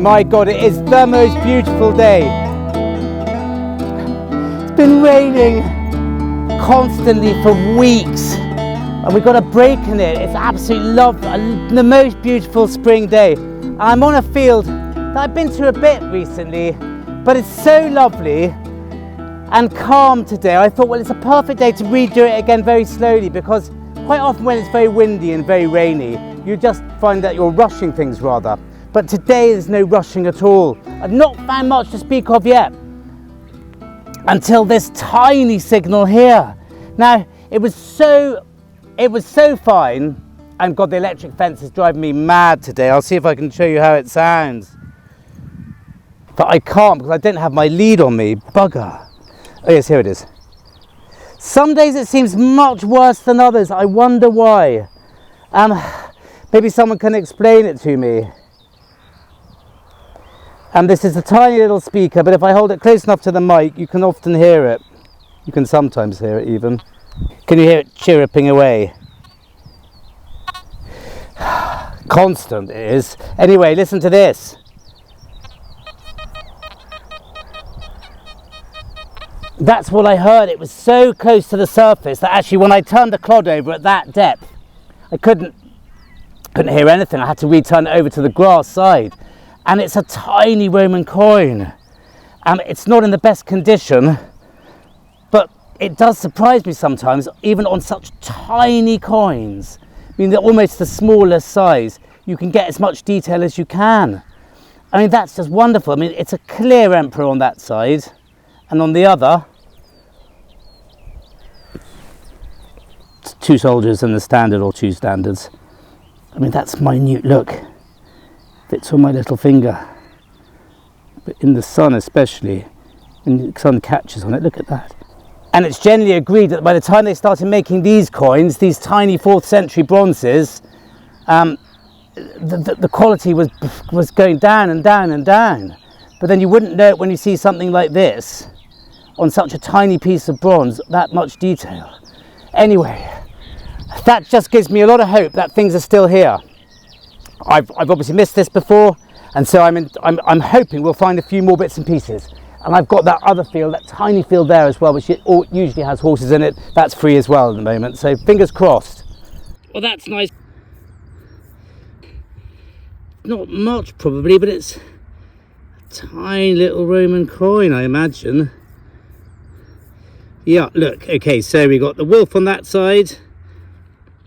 My God, it is the most beautiful day. It's been raining constantly for weeks and we got a break in it. It's absolutely lovely, the most beautiful spring day. I'm on a field that I've been to a bit recently, but it's so lovely and calm today. I thought, well, it's a perfect day to redo it again very slowly, because quite often when it's very windy and very rainy, you just find that you're rushing things rather. But today there's no rushing at all. I've not found much to speak of yet, until this tiny signal here. Now, it was so fine, and God, the electric fence is driving me mad today. I'll see if I can show you how it sounds. But I can't because I don't have my lead on me, bugger. Oh yes, here it is. Some days it seems much worse than others. I wonder why. Maybe someone can explain it to me. This is a tiny little speaker, but if I hold it close enough to the mic, you can often hear it. You can sometimes hear it even. Can you hear it chirruping away? Constant it is. Anyway, listen to this. That's what I heard. It was so close to the surface that actually when I turned the clod over at that depth, I couldn't hear anything. I had to return it over to the grass side. And it's a tiny Roman coin. It's not in the best condition, but it does surprise me sometimes, even on such tiny coins. I mean, they're almost the smallest size. You can get as much detail as you can. I mean, that's just wonderful. I mean, it's a clear emperor on that side, and on the other, it's two soldiers and the standard, or two standards. I mean, that's minute, look. Fits on my little finger. But in the sun especially, when the sun catches on it, look at that. And it's generally agreed that by the time they started making these coins, these tiny 4th century bronzes, the quality was going down and down and down. But then you wouldn't know it when you see something like this, on such a tiny piece of bronze, that much detail. Anyway, that just gives me a lot of hope that things are still here. I've obviously missed this before, and so I'm hoping we'll find a few more bits and pieces. And I've got that other field, that tiny field there as well, which usually has horses in it. That's free as well at the moment, so fingers crossed. Well, that's nice. Not much probably, but it's a tiny little Roman coin, I imagine. Yeah, look, okay, so we got the wolf on that side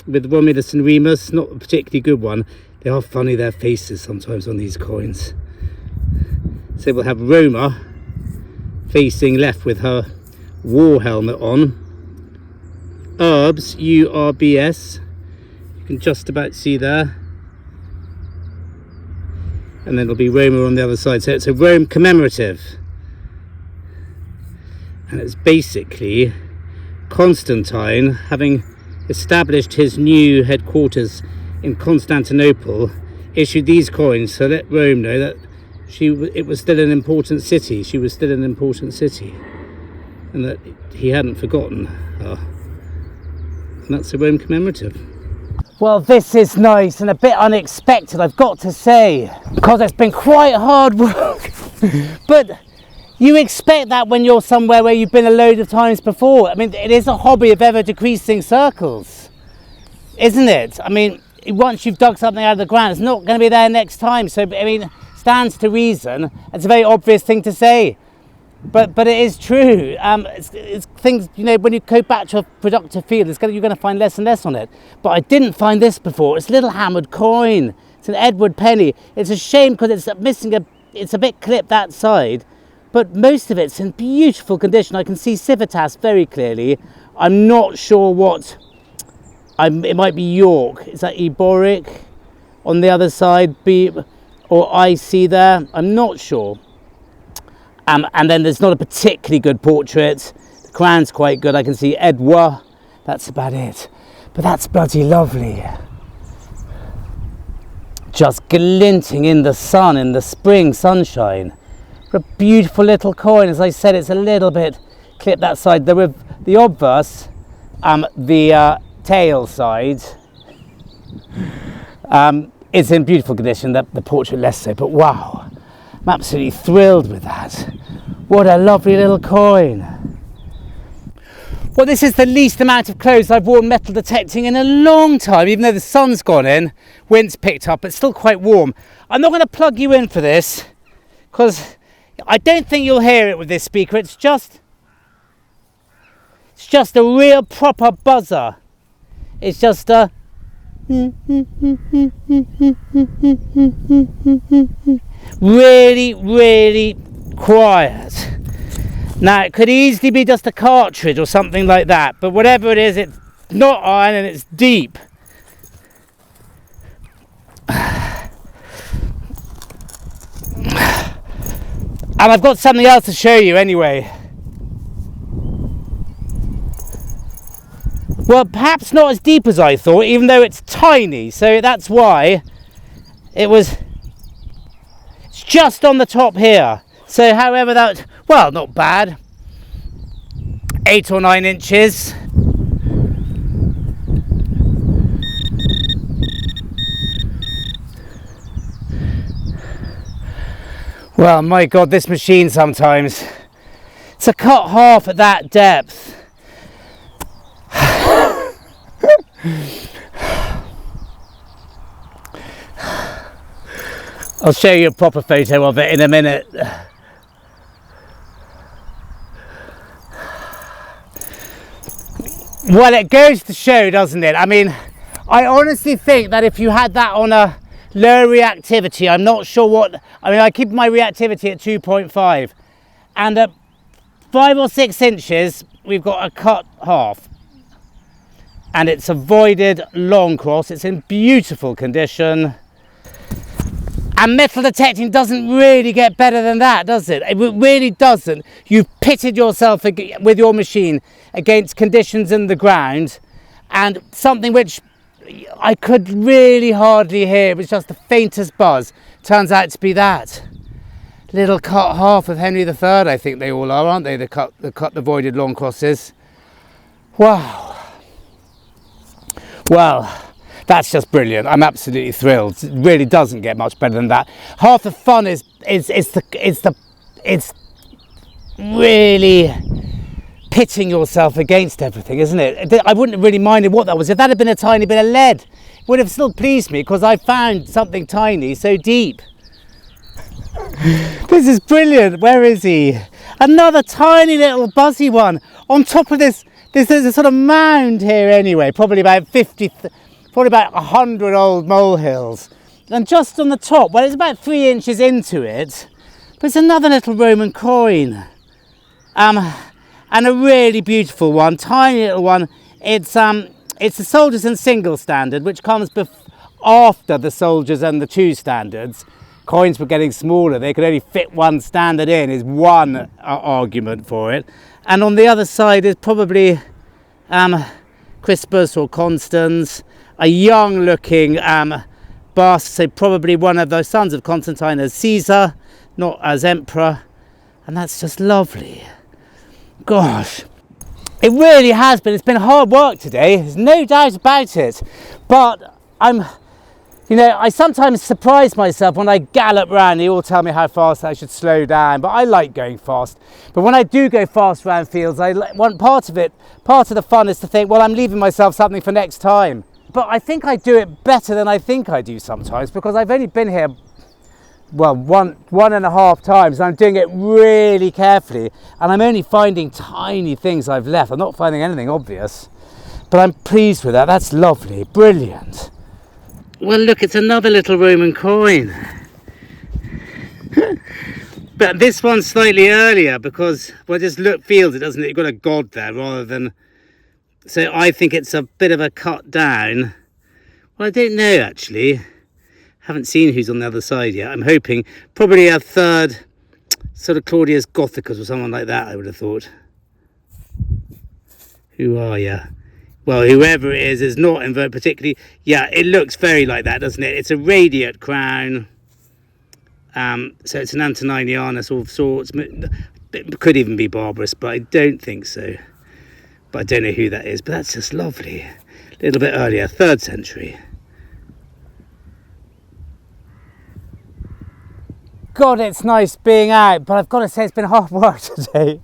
with Romulus and Remus, not a particularly good one. They are funny, their faces sometimes on these coins. So we'll have Roma facing left with her war helmet on. Urbs, U-R-B-S, you can just about see there. And then it'll be Roma on the other side. So it's a Rome commemorative. And it's basically Constantine, having established his new headquarters in Constantinople, issued these coins to let Rome know that it was still an important city. She was still an important city, and that he hadn't forgotten her. And that's a Rome commemorative. Well, this is nice and a bit unexpected, I've got to say, because it's been quite hard work. But you expect that when you're somewhere where you've been a load of times before. I mean, it is a hobby of ever decreasing circles, isn't it? I mean, once you've dug something out of the ground, it's not going to be there next time. So, I mean, stands to reason. It's a very obvious thing to say, but it is true. It's things, you know, when you go back to a productive field, you're going to find less and less on it. But I didn't find this before. It's a little hammered coin. It's an Edward penny. It's a shame because it's missing it's a bit clipped that side, but most of it's in beautiful condition. I can see civitas very clearly. I'm not sure what. It might be York. Is that Eboric on the other side? B or IC there? I'm not sure. And then there's not a particularly good portrait. The crown's quite good. I can see Edouard. That's about it. But that's bloody lovely. Just glinting in the sun, in the spring sunshine. What a beautiful little coin. As I said, it's a little bit clipped that side. The obverse, the tail side, is in beautiful condition. The portrait less so, but wow, I'm absolutely thrilled with that. What a lovely little coin. Well, this is the least amount of clothes I've worn metal detecting in a long time, even though the sun's gone in, wind's picked up, it's still quite warm. I'm not going to plug you in for this, because I don't think you'll hear it with this speaker. It's just a real proper buzzer. It's just a really, really quiet. Now, it could easily be just a cartridge or something like that, but whatever it is, it's not iron and it's deep. And I've got something else to show you anyway. Well, perhaps not as deep as I thought, even though it's tiny, so that's why it's just on the top here. So however that, well, not bad, 8 or 9 inches. Well, my God, this machine sometimes, to cut half at that depth. I'll show you a proper photo of it in a minute. Well, it goes to show, doesn't it? I mean, I honestly think that if you had that on a low reactivity, I'm not sure what, I mean, I keep my reactivity at 2.5, and at 5 or 6 inches, we've got a cut half. And it's a voided long cross. It's in beautiful condition. And metal detecting doesn't really get better than that, does it? It really doesn't. You've pitted yourself with your machine against conditions in the ground, and something which I could really hardly hear. It was just the faintest buzz. Turns out to be that. Little cut half of Henry III, I think they all are, aren't they? The voided long crosses. Wow. Well, that's just brilliant. I'm absolutely thrilled. It really doesn't get much better than that. Half the fun is really pitting yourself against everything, isn't it? I wouldn't have really minded what that was. If that had been a tiny bit of lead, it would have still pleased me, because I found something tiny so deep. This is brilliant. Where is he? Another tiny little buzzy one on top of this. There's a sort of mound here anyway, probably about 100 old molehills. And just on the top, well, it's about 3 inches into it, but it's another little Roman coin. And a really beautiful one, tiny little one. It's the soldiers and single standard, which comes after the soldiers and the 2 standards. Coins were getting smaller, they could only fit 1 standard in, is one argument for it. And on the other side is probably Crispus or Constans, a young looking bust, so probably one of those sons of Constantine as Caesar, not as emperor. And that's just lovely. Gosh, it really has been. It's been hard work today, there's no doubt about it. But I sometimes surprise myself when I gallop round. They all tell me how fast I should slow down, but I like going fast. But when I do go fast around fields, I want part of the fun is to think, well, I'm leaving myself something for next time. But I think I do it better than I think I do sometimes, because I've only been here, well, one and a half times. I'm doing it really carefully, and I'm only finding tiny things I've left. I'm not finding anything obvious, but I'm pleased with that. That's lovely, brilliant. Well, look, it's another little Roman coin. But this one's slightly earlier because, well, just feels it, doesn't it? You've got a god there rather than... So I think it's a bit of a cut down. Well, I don't know, actually. Haven't seen who's on the other side yet. I'm hoping probably a third sort of Claudius Gothicus or someone like that, I would have thought. Who are you? Well, whoever it is not inverted particularly. Yeah, it looks very like that, doesn't it? It's a radiate crown. So it's an Antoninianus of sorts. It could even be Barbarous, but I don't think so. But I don't know who that is. But that's just lovely. A little bit earlier, 3rd century. God, it's nice being out, but I've got to say it's been hard work today.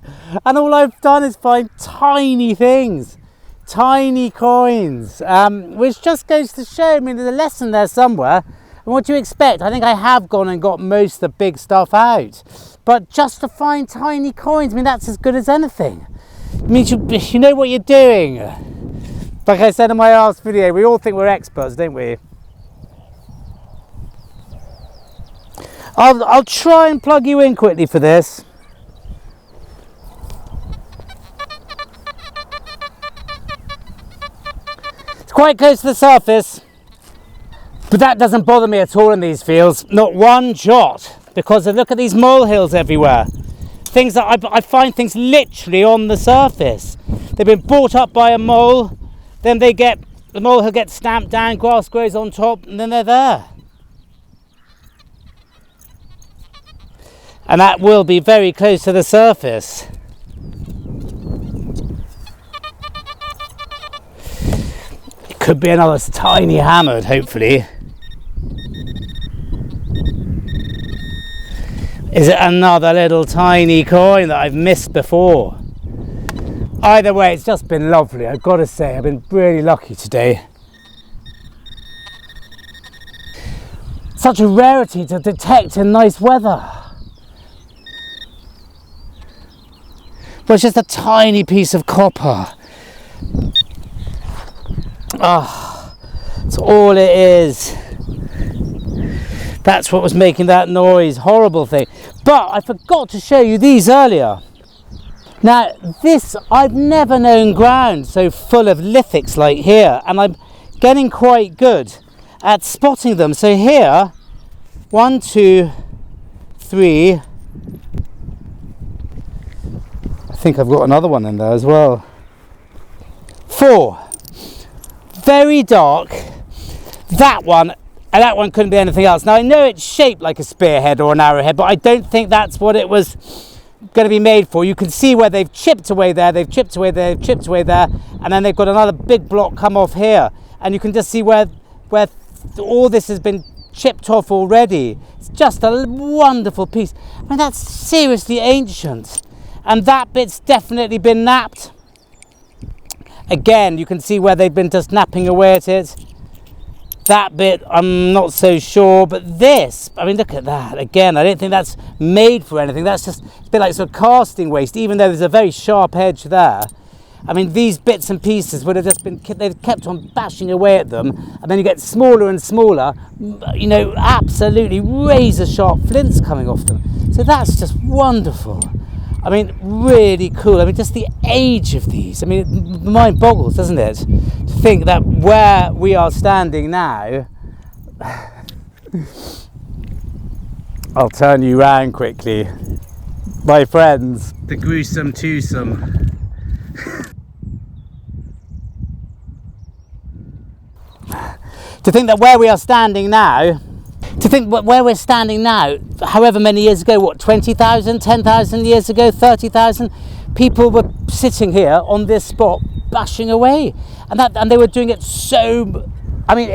And all I've done is find tiny things, tiny coins, which just goes to show, I mean, there's a lesson there somewhere. And what do you expect? I think I have gone and got most of the big stuff out. But just to find tiny coins, I mean, that's as good as anything. It means you know what you're doing. Like I said in my last video, we all think we're experts, don't we? I'll try and plug you in quickly for this. It's quite close to the surface, but that doesn't bother me at all in these fields, not one jot, because look at these molehills everywhere. Things that I find things literally on the surface. They've been brought up by a mole, then the molehill gets stamped down, grass grows on top, and then they're there. And that will be very close to the surface. It could be another tiny hammered, hopefully. Is it another little tiny coin that I've missed before? Either way, it's just been lovely. I've got to say, I've been really lucky today. Such a rarity to detect in nice weather. Well, it's just a tiny piece of copper. Ah, that's all it is. That's what was making that noise, horrible thing. But I forgot to show you these earlier. Now, this, I've never known ground so full of lithics like here, and I'm getting quite good at spotting them. So here, 1, 2, 3. I think I've got another one in there as well. 4. Very dark. That one couldn't be anything else. Now I know it's shaped like a spearhead or an arrowhead, but I don't think that's what it was going to be made for. You can see where they've chipped away there, they've chipped away there, they've chipped away there, and then they've got another big block come off here. And you can just see where all this has been chipped off already. It's just a wonderful piece. I mean, that's seriously ancient. And that bit's definitely been napped. Again, you can see where they've been just napping away at it. That bit, I'm not so sure, but this, I mean, look at that. Again, I don't think that's made for anything. That's just a bit like sort of casting waste, even though there's a very sharp edge there. I mean, these bits and pieces would have just been, they've kept on bashing away at them, and then you get smaller and smaller, you know, absolutely razor sharp flints coming off them. So that's just wonderful. I mean, really cool. I mean, just the age of these. I mean, the mind boggles, doesn't it? To think that where we are standing now, I'll turn you round quickly. My friends, the gruesome twosome. To think that where we are standing now, where we're standing now, however many years ago, what, 20,000, 10,000 years ago, 30,000, people were sitting here on this spot bashing away. And they were doing it so, I mean,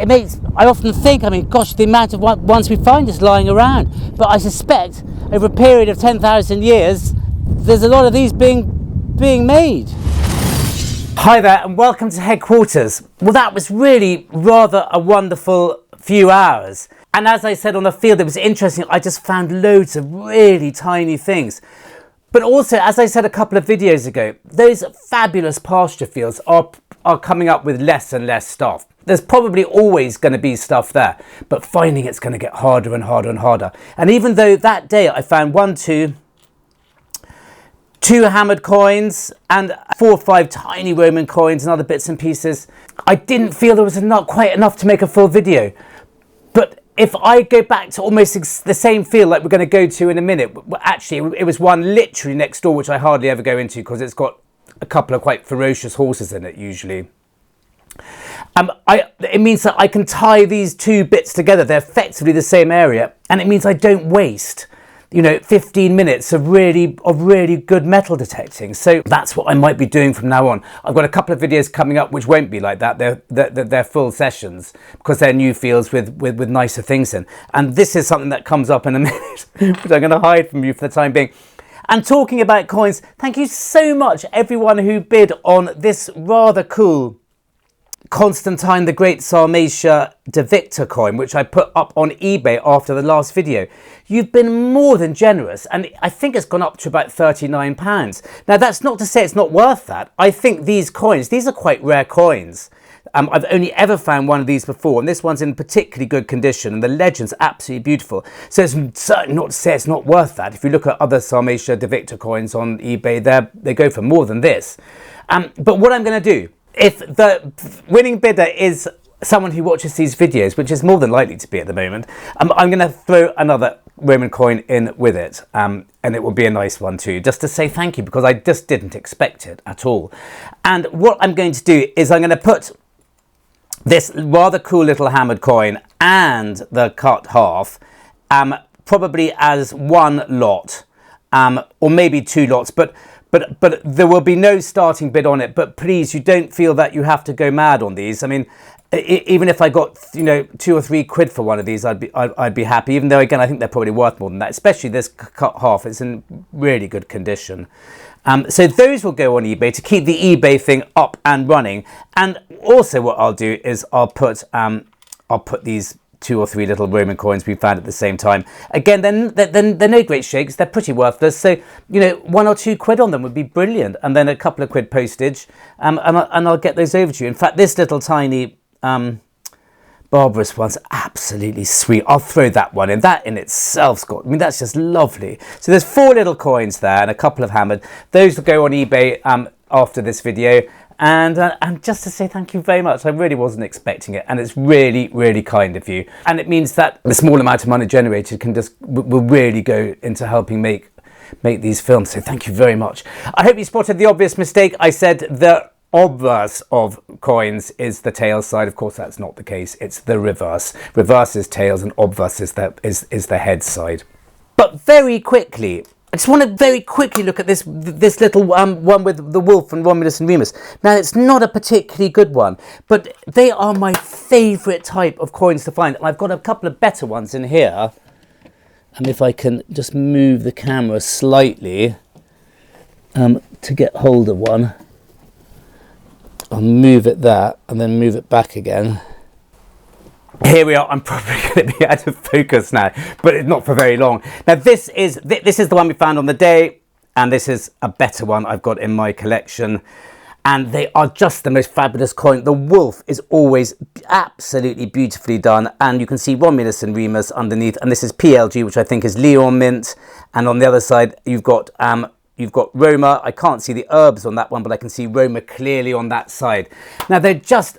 I often think, I mean, gosh, the amount of ones we find is lying around. But I suspect over a period of 10,000 years, there's a lot of these being made. Hi there and welcome to headquarters. Well, that was really rather a wonderful few hours. And as I said on the field, it was interesting. I just found loads of really tiny things. But also, as I said a couple of videos ago, those fabulous pasture fields are coming up with less and less stuff. There's probably always going to be stuff there, but finding it's going to get harder and harder and harder. And even though that day I found 2 hammered coins and 4 or 5 tiny Roman coins and other bits and pieces, I didn't feel there was not quite enough to make a full video. But if I go back to almost the same field like we're going to go to in a minute, actually it was one literally next door which I hardly ever go into because it's got a couple of quite ferocious horses in it usually. It means that I can tie these 2 bits together. They're effectively the same area, and it means I don't waste you know, 15 minutes of really good metal detecting. So that's what I might be doing from now on. I've got a couple of videos coming up which won't be like that. They're full sessions because they're new fields with nicer things in. And this is something that comes up in a minute, which I'm going to hide from you for the time being. And talking about coins, thank you so much everyone who bid on this rather cool Constantine the Great Sarmatia de Victor coin, which I put up on eBay after the last video. You've been more than generous, and I think it's gone up to about £39. Now, that's not to say it's not worth that. I think these coins, these are quite rare coins. I've only ever found one of these before, and this one's in particularly good condition, and the legend's absolutely beautiful. So it's certainly not to say it's not worth that. If you look at other Sarmatia de Victor coins on eBay, they go for more than this. But what I'm going to do, if the winning bidder is someone who watches these videos, which is more than likely to be at the moment, I'm going to throw another Roman coin in with it, and it will be a nice one too, just to say thank you, because I just didn't expect it at all. And what I'm going to do is I'm going to put this rather cool little hammered coin and the cut half probably as one lot, or maybe two lots, but there will be no starting bid on it. But please, you don't feel that you have to go mad on these. I mean, even if I got, you know, £2 or £3 for one of these, I'd be happy. Even though, again, I think they're probably worth more than that. Especially this cut half; it's in really good condition. So those will go on eBay to keep the eBay thing up and running. And also, what I'll do is I'll put these 2 or 3 little Roman coins we found at the same time. Again, they're no great shakes. They're pretty worthless. So, you know, £1 or £2 on them would be brilliant. And then a couple of quid postage, and I'll get those over to you. In fact, this little tiny barbarous one's absolutely sweet. I'll throw that one in. That in itself's got, I mean, that's just lovely. So there's 4 little coins there and a couple of hammered. Those will go on eBay after this video. And just to say thank you very much. I really wasn't expecting it, and it's really, really kind of you. And it means that the small amount of money generated will really go into helping make these films. So thank you very much. I hope you spotted the obvious mistake. I said the obverse of coins is the tails side. Of course, that's not the case. It's the reverse. Reverse is tails, and obverse is the head side. But very quickly, I just want to very quickly look at this little one with the wolf and Romulus and Remus. Now, it's not a particularly good one, but they are my favourite type of coins to find. I've got a couple of better ones in here. And if I can just move the camera slightly to get hold of one. I'll move it there and then move it back again. Here we are. I'm probably going to be out of focus now, but it's not for very long. Now, this is the one we found on the day, and this is a better one I've got in my collection. And they are just the most fabulous coin. The wolf is always absolutely beautifully done, and you can see Romulus and Remus underneath. And this is PLG, which I think is Leon mint. And on the other side, you've got Roma. I can't see the herbs on that one, but I can see Roma clearly on that side. Now, they're just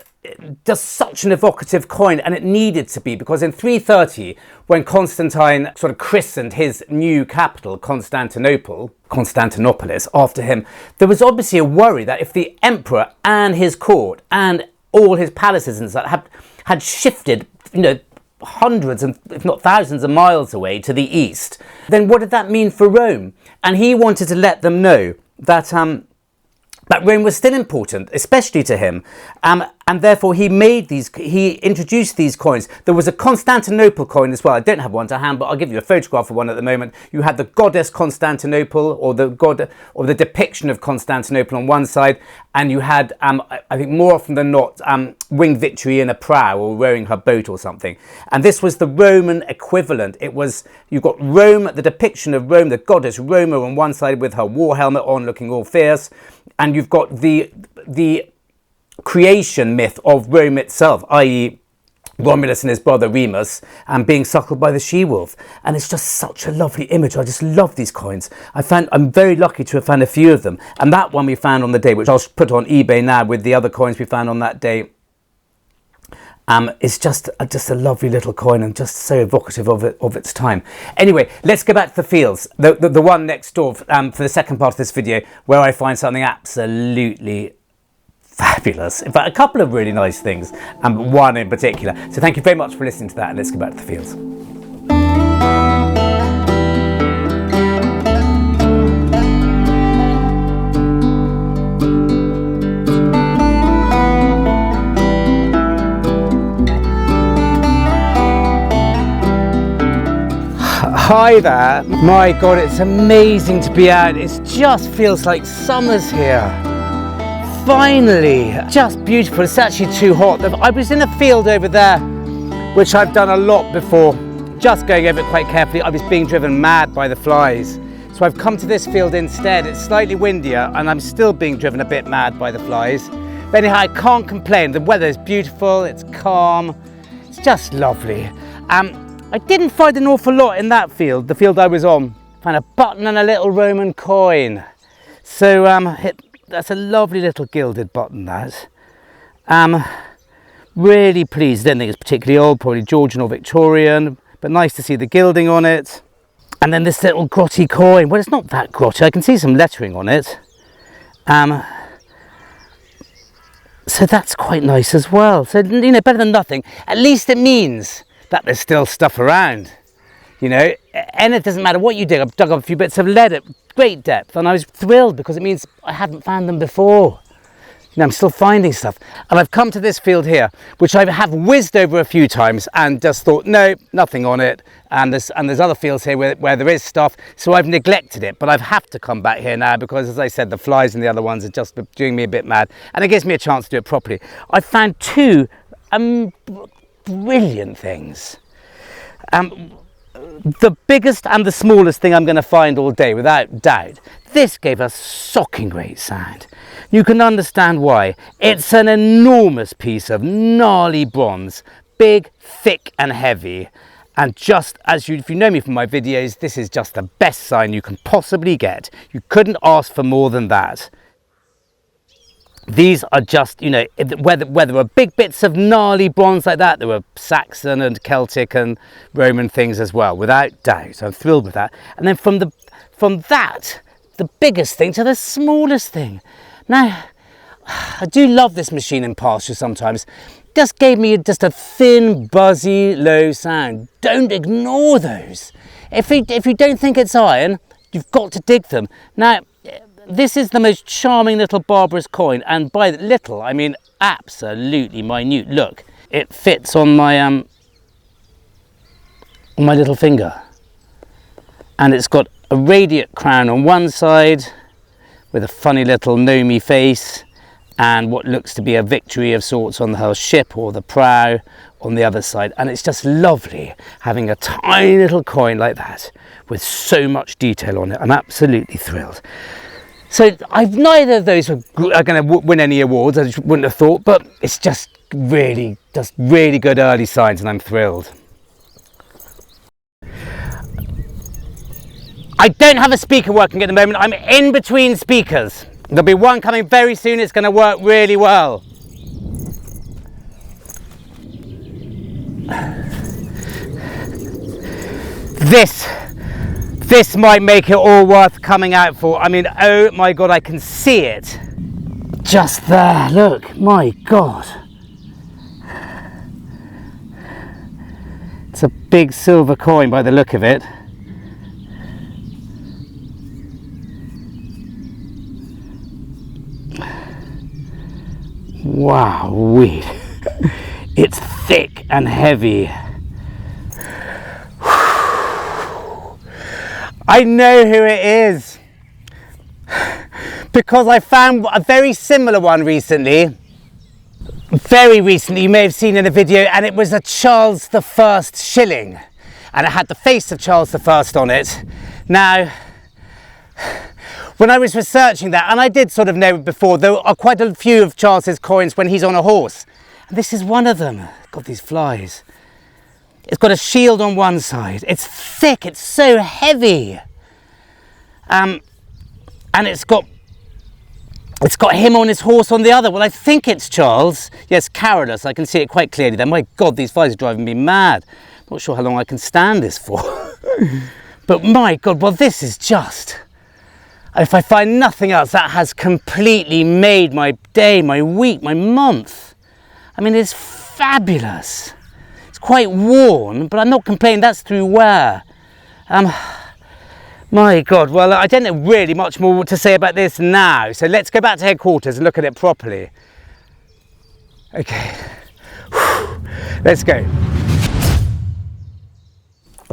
such an evocative coin, and it needed to be, because in 330, when Constantine sort of christened his new capital, Constantinopolis, after him, there was obviously a worry that if the emperor and his court and all his palaces and such had shifted, you know, hundreds and if not thousands of miles away to the east, then what did that mean for Rome? And he wanted to let them know that Rome was still important, especially to him, and therefore he introduced these coins. There was a Constantinople coin as well. I don't have one to hand, but I'll give you a photograph of one at the moment. You had the goddess Constantinople, or the depiction of Constantinople on one side, and you had, I think more often than not, winged Victory in a prow or rowing her boat or something. And this was the Roman equivalent. You've got Rome, the depiction of Rome, the goddess Roma on one side with her war helmet on, looking all fierce, and you've got the creation myth of Rome itself, i.e. Romulus and his brother Remus, being suckled by the she-wolf. And it's just such a lovely image. I just love these coins. I'm very lucky to have found a few of them. And that one we found on the day, which I'll put on eBay now with the other coins we found on that day, it's just a lovely little coin, and just so evocative of its time. Anyway, let's go back to the fields. The one next door for the second part of this video, where I find something absolutely fabulous. In fact, a couple of really nice things, and one in particular. So thank you very much for listening to that, and let's go back to the fields. Hi there. My God, it's amazing to be out. It just feels like summer's here. Finally, just beautiful. It's actually too hot. I was in a field over there, which I've done a lot before, just going over it quite carefully. I was being driven mad by the flies. So I've come to this field instead. It's slightly windier and I'm still being driven a bit mad by the flies. But anyhow, I can't complain. The weather is beautiful, it's calm, it's just lovely. I didn't find an awful lot in that field, the field I was on. Found a button and a little Roman coin. So that's a lovely little gilded button, that. Really pleased. Don't think it's particularly old, probably Georgian or Victorian, but nice to see the gilding on it. And then this little grotty coin. Well, it's not that grotty. I can see some lettering on it. So that's quite nice as well. So, you know, better than nothing. At least it means that there's still stuff around, you know, and it doesn't matter what you dig. I've dug up a few bits of lead at great depth and I was thrilled because it means I hadn't found them before. You know, I'm still finding stuff. And I've come to this field here, which I have whizzed over a few times and just thought, no, nothing on it. And there's other fields here where there is stuff, so I've neglected it. But I have to come back here now because, as I said, the flies and the other ones are just doing me a bit mad. And it gives me a chance to do it properly. I found two brilliant things. The biggest and the smallest thing I'm going to find all day, without doubt. This gave a shocking great sound. You can understand why. It's an enormous piece of gnarly bronze, big, thick and heavy. And just as if you know me from my videos, this is just the best sign you can possibly get. You couldn't ask for more than that. These are just, you know, where there were big bits of gnarly bronze like that, there were Saxon and Celtic and Roman things as well, without doubt. I'm thrilled with that. And then from that, the biggest thing to the smallest thing. Now, I do love this machine in pasture sometimes. Just gave me just a thin, buzzy, low sound. Don't ignore those. If you don't think it's iron, you've got to dig them. Now, this is the most charming little barbarous coin, and by little I mean absolutely minute. Look, it fits on my little finger, and it's got a radiate crown on one side with a funny little gnomey face and what looks to be a victory of sorts on the whole ship or the prow on the other side. And it's just lovely having a tiny little coin like that with so much detail on it. I'm absolutely thrilled. So neither of those are going to win any awards, I just wouldn't have thought, but it's just really good early signs and I'm thrilled. I don't have a speaker working at the moment. I'm in between speakers. There'll be one coming very soon. It's going to work really well. This might make it all worth coming out for. I mean, oh my God, I can see it. Just there, look, my God. It's a big silver coin by the look of it. Wow, weed. It's thick and heavy. I know who it is because I found a very similar one recently. Very recently, you may have seen in a video, and it was a Charles I shilling, and it had the face of Charles I on it. Now, when I was researching that, and I did sort of know before, there are quite a few of Charles's coins when he's on a horse, and this is one of them. God, these flies. It's got a shield on one side. It's thick. It's so heavy. And it's got him on his horse on the other. Well, I think it's Charles. Yes, Carolus. I can see it quite clearly there. My God, these flies are driving me mad. Not sure how long I can stand this for. But my God, well, this is just... If I find nothing else, that has completely made my day, my week, my month. I mean, it's fabulous. It's quite worn, but I'm not complaining. That's through wear. My God, well, I don't know really much more to say about this now. So let's go back to headquarters and look at it properly. Okay, let's go.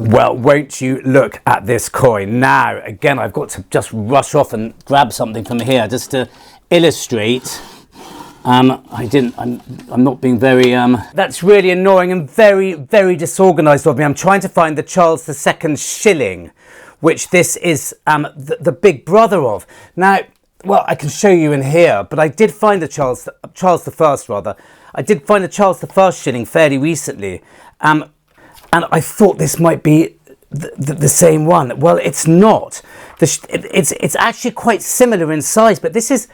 Well, won't you look at this coin? Now, again, I've got to just rush off and grab something from here just to illustrate. I'm not being very, that's really annoying and very, very disorganized of me. I'm trying to find the Charles II shilling, which this is the big brother of. Now, well, I can show you in here, but I did find the Charles I rather. I did find the Charles I shilling fairly recently. And I thought this might be the same one. Well, it's not. It's actually quite similar in size, but this is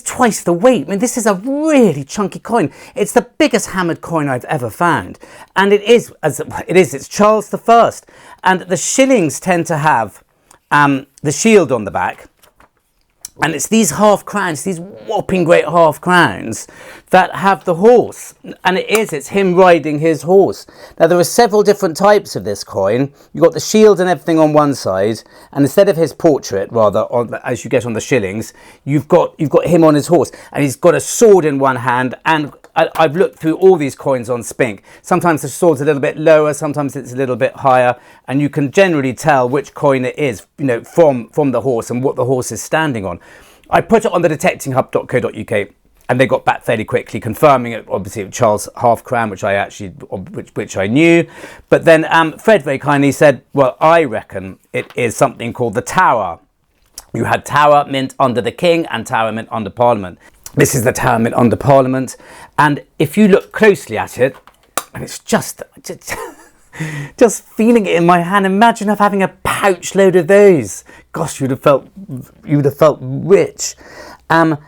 twice the weight. I mean, this is a really chunky coin. It's the biggest hammered coin I've ever found. And it's Charles I. And the shillings tend to have the shield on the back. And it's these half crowns, these whopping great half crowns that have the horse. And it's him riding his horse. Now, there are several different types of this coin. You've got the shield and everything on one side. And instead of his portrait, rather, as you get on the shillings, you've got him on his horse. And he's got a sword in one hand. And I've looked through all these coins on Spink. Sometimes the sword's a little bit lower, sometimes it's a little bit higher, and you can generally tell which coin it is, you know, from the horse and what the horse is standing on. I put it on the detectinghub.co.uk, and they got back fairly quickly, confirming it. Obviously, Charles half crown, which I knew. But then Fred very kindly said, "Well, I reckon it is something called the Tower." You had Tower Mint under the King and Tower Mint under Parliament. This is the Tower Mint under Parliament, and if you look closely at it, and it's just feeling it in my hand. Imagine having a pouch load of those. Gosh, you would have felt rich. On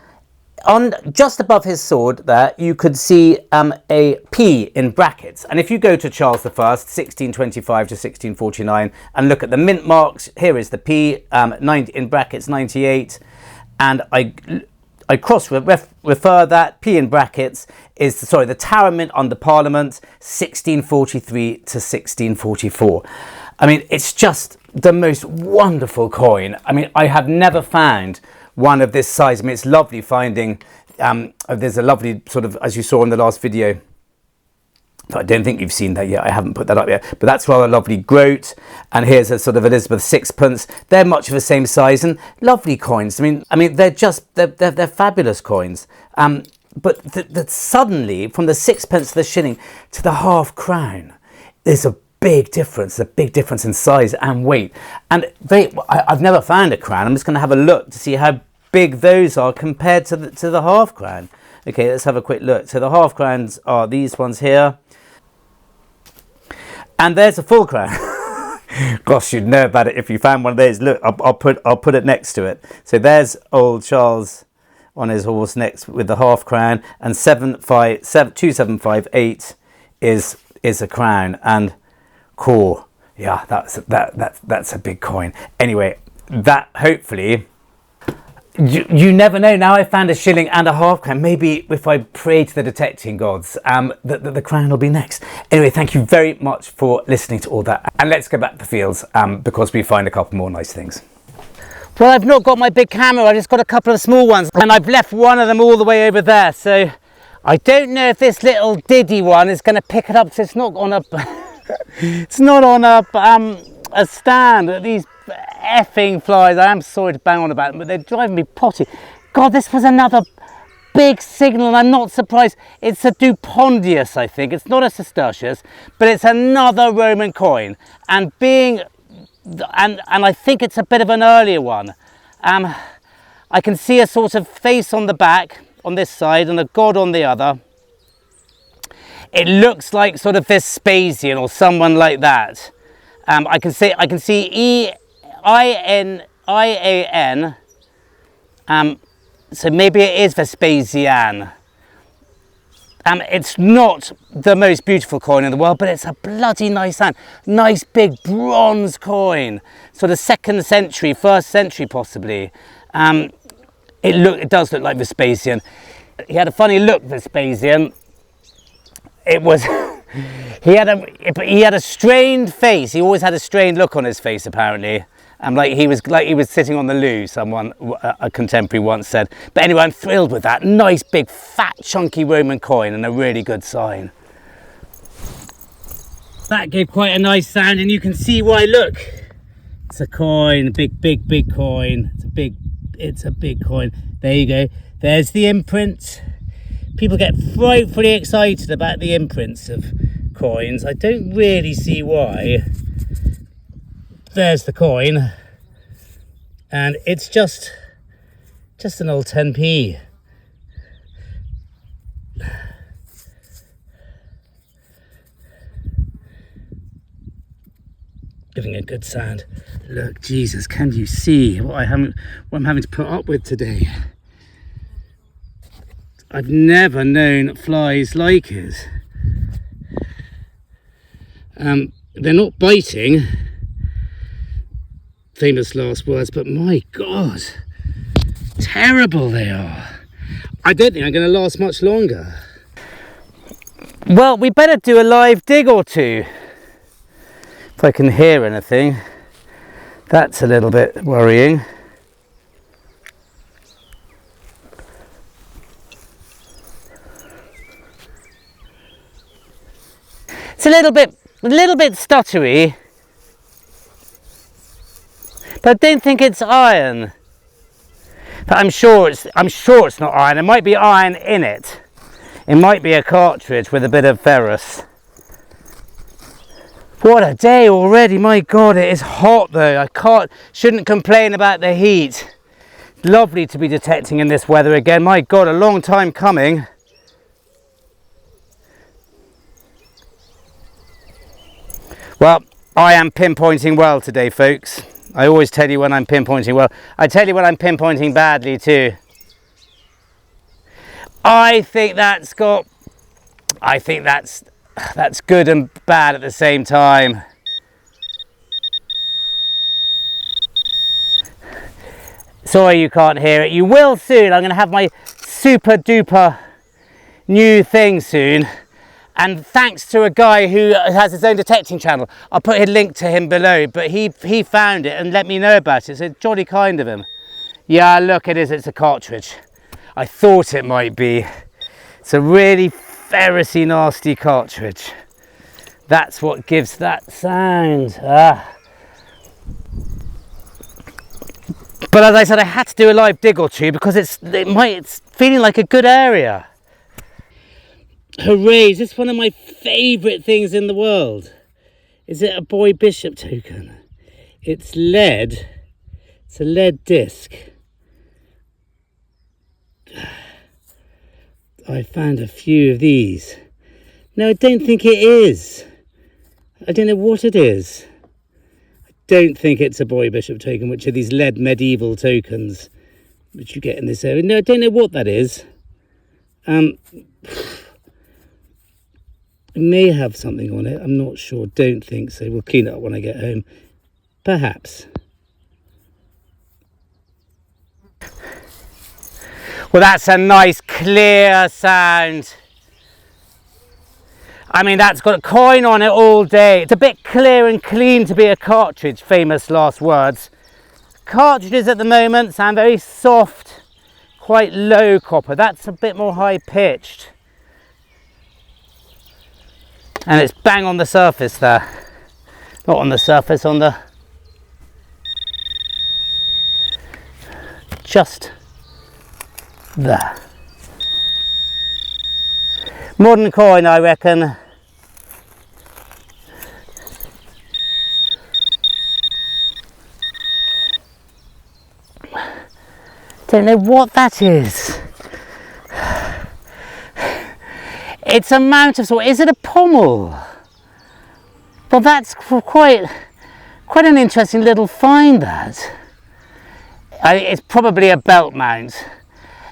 just above his sword there, you could see a P in brackets. And if you go to Charles I, 1625 to 1649, and look at the mint marks, here is the P, in brackets 98, and I cross-refer that. P in brackets is, the Tower Mint under Parliament, 1643 to 1644. I mean, it's just the most wonderful coin. I mean, I have never found one of this size. I mean, it's lovely finding, there's a lovely sort of, as you saw in the last video, I don't think you've seen that yet. I haven't put that up yet, but that's rather lovely groat. And here's a sort of Elizabeth sixpence. They're much of the same size and lovely coins. I mean, they're fabulous coins. But suddenly, from the sixpence to the shilling to the half crown, there's a big difference. A big difference in size and weight. And I've never found a crown. I'm just going to have a look to see how big those are compared to the half crown. Okay, let's have a quick look. So the half crowns are these ones here. And there's a full crown. Gosh, you'd know about it if you found one of those. Look, I'll put it next to it. So there's old Charles on his horse next with the half crown, and 2758 is a crown. And cool, yeah, that's a big coin. Anyway, that hopefully. You never know. Now I've found a shilling and a half crown. Maybe if I pray to the detecting gods, the crown will be next. Anyway, thank you very much for listening to all that. And let's go back to the fields because we find a couple more nice things. Well, I've not got my big camera. I just got a couple of small ones. And I've left one of them all the way over there. So I don't know if this little diddy one is going to pick it up. So it's not on a... it's not on a stand. These effing flies, I am sorry to bang on about them, but they're driving me potty. God, this was another big signal, and I'm not surprised. It's a Dupondius, I think. It's not a Sestertius, but it's another Roman coin, and I think it's a bit of an earlier one. I can see a sort of face on the back on this side and a god on the other. It looks like sort of Vespasian or someone like that. I can see E-I-N-I-A-N, so maybe it is Vespasian. It's not the most beautiful coin in the world, but it's a bloody nice hand. Nice big bronze coin, sort of 2nd century, 1st century possibly. It does look like Vespasian. He had a funny look, Vespasian. It was... He had a strained face. He always had a strained look on his face, apparently. Like he was sitting on the loo, a contemporary once said. But anyway, I'm thrilled with that. Nice, big, fat, chunky Roman coin and a really good sign. That gave quite a nice sound, and you can see why. Look, it's a coin, big coin. It's a big coin. There you go. There's the imprint. People get frightfully excited about the imprints of coins. I don't really see why. There's the coin, and it's just an old 10p. Giving a good sound. Look, Jesus, can you see what I'm having to put up with today? I've never known flies like it. They're not biting, famous last words, but my God, terrible they are. I don't think I'm going to last much longer. Well, we better do a live dig or two. If I can hear anything, that's a little bit worrying. It's a little bit stuttery, but I don't think it's iron. But I'm sure it's not iron. There might be iron in it. It might be a cartridge with a bit of ferrous. What a day already, my God, it is hot though. Shouldn't complain about the heat. Lovely to be detecting in this weather again. My God, a long time coming. Well, I am pinpointing well today, folks. I always tell you when I'm pinpointing well. I tell you when I'm pinpointing badly too. I think that's good and bad at the same time. Sorry you can't hear it. You will soon. I'm going to have my super duper new thing soon. And thanks to a guy who has his own detecting channel. I'll put a link to him below. But he found it and let me know about it. So jolly kind of him. Yeah, look, it is. It's a cartridge. I thought it might be. It's a really ferrousy, nasty cartridge. That's what gives that sound. But as I said, I had to do a live dig or two because it's feeling like a good area. Hooray, is this one of my favourite things in the world? Is it a boy bishop token? It's lead. It's a lead disc. I found a few of these. No, I don't think it is. I don't know what it is. I don't think it's a boy bishop token, which are these lead medieval tokens which you get in this area. No, I don't know what that is. It may have something on it. I'm not sure. Don't think so. We'll clean it up when I get home. Perhaps. Well, that's a nice clear sound. I mean, that's got a coin on it all day. It's a bit clear and clean to be a cartridge, famous last words. Cartridges at the moment sound very soft, quite low copper. That's a bit more high pitched. And it's bang on the surface there. Not on the surface, on the... just there. Modern coin, I reckon. Don't know what that is. It's a mount of sort. Is it a pommel? Well, that's quite an interesting little find, that. It's probably a belt mount.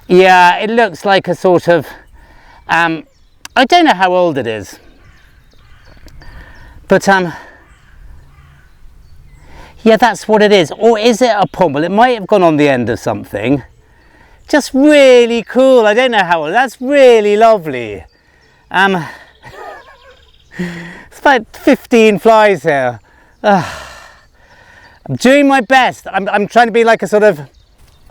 Yeah, it looks like a sort of... I don't know how old it is. But, yeah, that's what it is. Or is it a pommel? It might have gone on the end of something. Just really cool. I don't know how old. That's really lovely. It's about 15 flies here. I'm doing my best. I'm trying to be like a sort of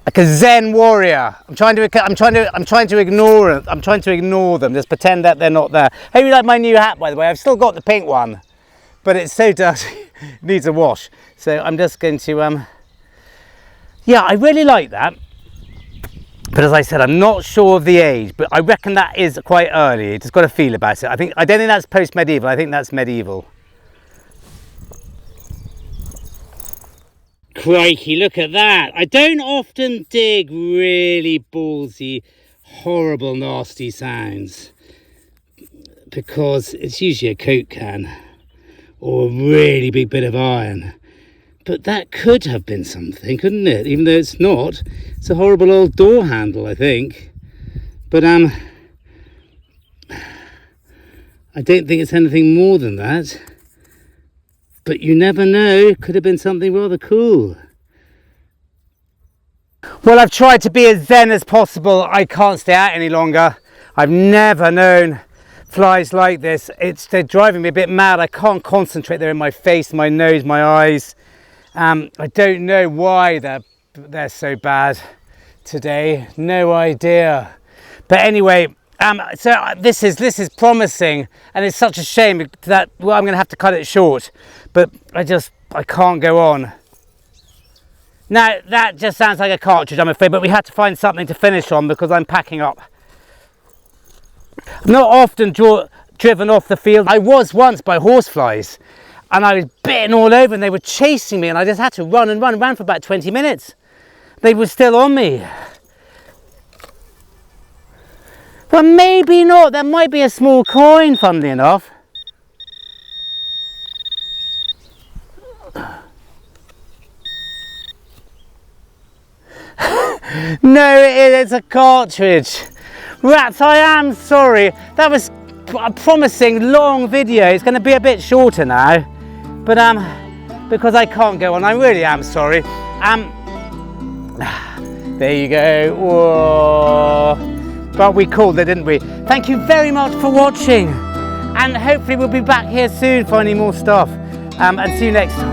like a Zen warrior. I'm trying to ignore it. I'm trying to ignore them. Just pretend that they're not there. Hope you like my new hat, by the way. I've still got the pink one. but it's so dirty, it needs a wash. So I'm just going to, yeah, I really like that. But as I said, I'm not sure of the age, but I reckon that is quite early. Just got a feel about it. I don't think that's post-medieval, I think that's medieval. Crikey, look at that. I don't often dig really ballsy, horrible, nasty sounds because it's usually a Coke can or a really big bit of iron. But that could have been something, couldn't it? Even though it's not. It's a horrible old door handle, I think. But I don't think it's anything more than that. But you never know, it could have been something rather cool. Well, I've tried to be as zen as possible. I can't stay out any longer. I've never known flies like this. They're driving me a bit mad. I can't concentrate. They're in my face, my nose, my eyes. I don't know why they're so bad today. No idea. But anyway, so this is promising, and it's such a shame that, well, I'm going to have to cut it short. But I can't go on. Now, that just sounds like a cartridge, I'm afraid, but we had to find something to finish on because I'm packing up. I'm not often driven off the field. I was once by horseflies, and I was bitten all over, and they were chasing me, and I just had to run and ran for about 20 minutes. They were still on me. But maybe not. There might be a small coin, funnily enough. No, it's a cartridge. Rats, I am sorry. That was a promising long video. It's going to be a bit shorter now, but because I can't go on, I really am sorry. There you go. Whoa. But we called it, didn't we? Thank you very much for watching, and hopefully we'll be back here soon finding more stuff. And see you next time.